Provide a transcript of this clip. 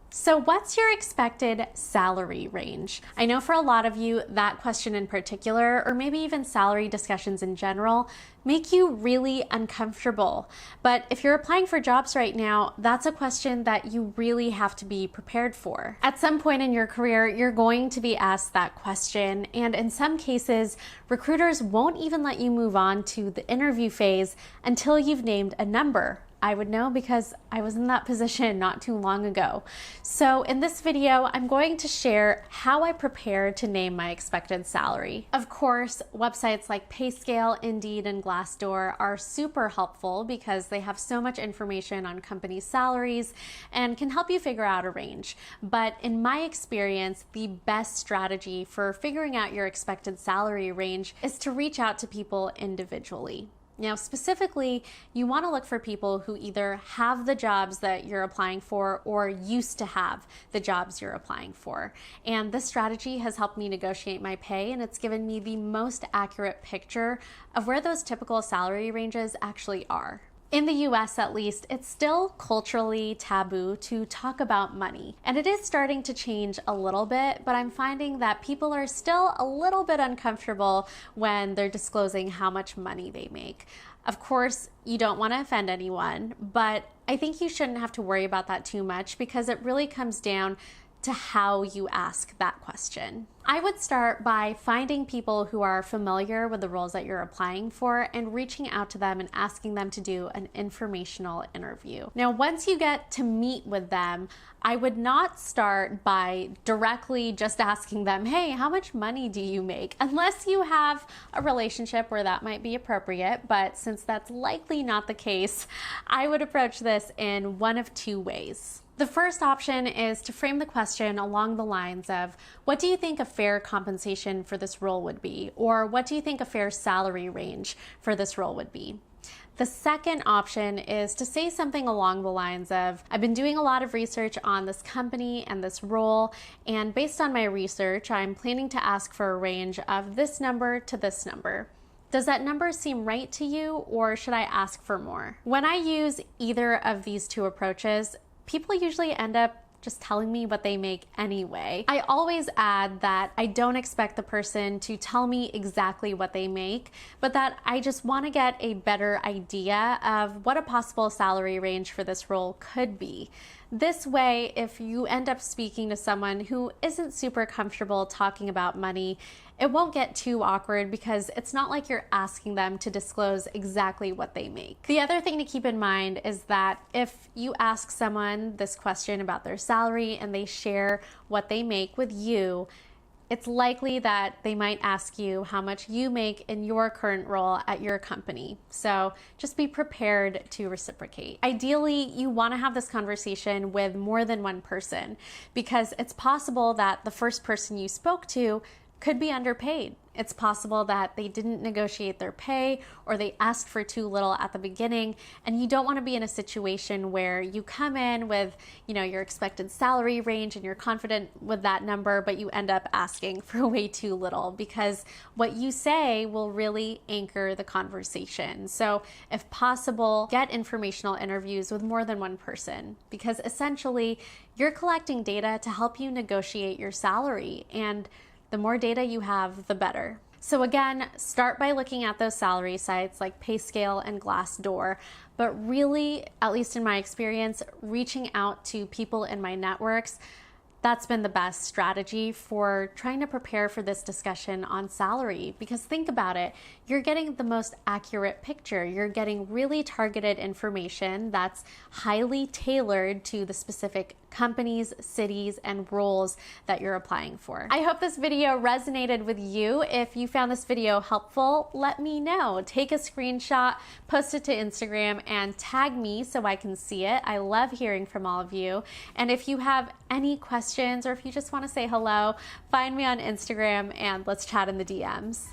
So what's your expected salary range? I know for a lot of you, that question in particular, or maybe even salary discussions in general, make you really uncomfortable. But if you're applying for jobs right now, that's a question that you really have to be prepared for. At some point in your career, you're going to be asked that question, and in some cases, recruiters won't even let you move on to the interview phase until you've named a number. I would know because I was in that position not too long ago. So in this video, I'm going to share how I prepare to name my expected salary. Of course, websites like PayScale, Indeed, and Glassdoor are super helpful because they have so much information on company salaries and can help you figure out a range. But in my experience, the best strategy for figuring out your expected salary range is to reach out to people individually. Now, specifically, you want to look for people who either have the jobs that you're applying for or used to have the jobs you're applying for. And this strategy has helped me negotiate my pay, and it's given me the most accurate picture of where those typical salary ranges actually are. In the US, at least, it's still culturally taboo to talk about money. And it is starting to change a little bit, but I'm finding that people are still a little bit uncomfortable when they're disclosing how much money they make. Of course, you don't want to offend anyone, but I think you shouldn't have to worry about that too much because it really comes down to how you ask that question. I would start by finding people who are familiar with the roles that you're applying for and reaching out to them and asking them to do an informational interview. Now, once you get to meet with them, I would not start by directly just asking them, hey, how much money do you make? Unless you have a relationship where that might be appropriate, but since that's likely not the case, I would approach this in one of two ways. The first option is to frame the question along the lines of, what do you think a fair compensation for this role would be? Or what do you think a fair salary range for this role would be? The second option is to say something along the lines of, I've been doing a lot of research on this company and this role, and based on my research, I'm planning to ask for a range of this number to this number. Does that number seem right to you, or should I ask for more? When I use either of these two approaches, people usually end up just telling me what they make anyway. I always add that I don't expect the person to tell me exactly what they make, but that I just want to get a better idea of what a possible salary range for this role could be. This way, if you end up speaking to someone who isn't super comfortable talking about money, it won't get too awkward because it's not like you're asking them to disclose exactly what they make. The other thing to keep in mind is that if you ask someone this question about their salary and they share what they make with you, it's likely that they might ask you how much you make in your current role at your company. So just be prepared to reciprocate. Ideally, you want to have this conversation with more than one person because it's possible that the first person you spoke to could be underpaid. It's possible that they didn't negotiate their pay or they asked for too little at the beginning, and you don't want to be in a situation where you come in with, your expected salary range and you're confident with that number, but you end up asking for way too little because what you say will really anchor the conversation. So if possible, get informational interviews with more than one person because essentially you're collecting data to help you negotiate your salary, and the more data you have, the better. So again, start by looking at those salary sites like PayScale and Glassdoor, but really, at least in my experience, reaching out to people in my networks, that's been the best strategy for trying to prepare for this discussion on salary. Because think about it, you're getting the most accurate picture. You're getting really targeted information that's highly tailored to the specific companies, cities, and roles that you're applying for. I hope this video resonated with you. If you found this video helpful, let me know. Take a screenshot, post it to Instagram, and tag me so I can see it. I love hearing from all of you. And if you have any questions or if you just want to say hello, find me on Instagram and let's chat in the DMs.